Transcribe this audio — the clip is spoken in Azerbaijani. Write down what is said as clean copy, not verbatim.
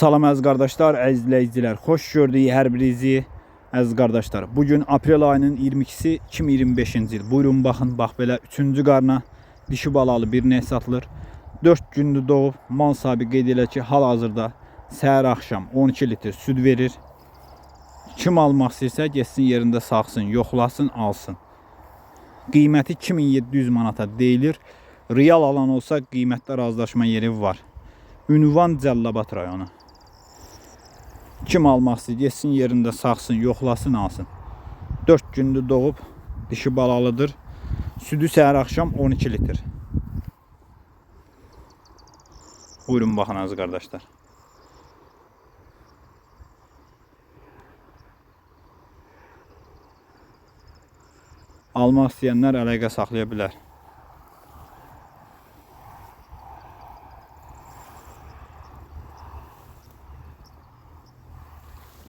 Salam əziz qardaşlar, əziz izləyicilər. Xoş gördük hər birinizi əziz qardaşlar. Bugün aprel ayının 22-si 2025-ci il. Buyurun baxın, bax belə 3-cü qarna dişi balalı bir neh satılır. 4 gündür doğub, mal sahibi qeyd elə ki, hal-hazırda səhər axşam 12 litr süd verir. Kim almaq istəyirsə getsin yerində saxsın, yoxlasın, alsın. Qiyməti 2700 manata deyilir. Real alan olsa qiymətdə razılaşma yeri var. Ünvan Cəllabad rayonu. Kim almaq istəyir, getsin yerində saxsın, yoxlasın, alsın. 4 gündür doğub, dişi balalıdır. Südü səhər axşam 12 litr. Buyurun baxın əziz qardaşlar. Almaq istəyənlər əlaqə saxlaya bilər.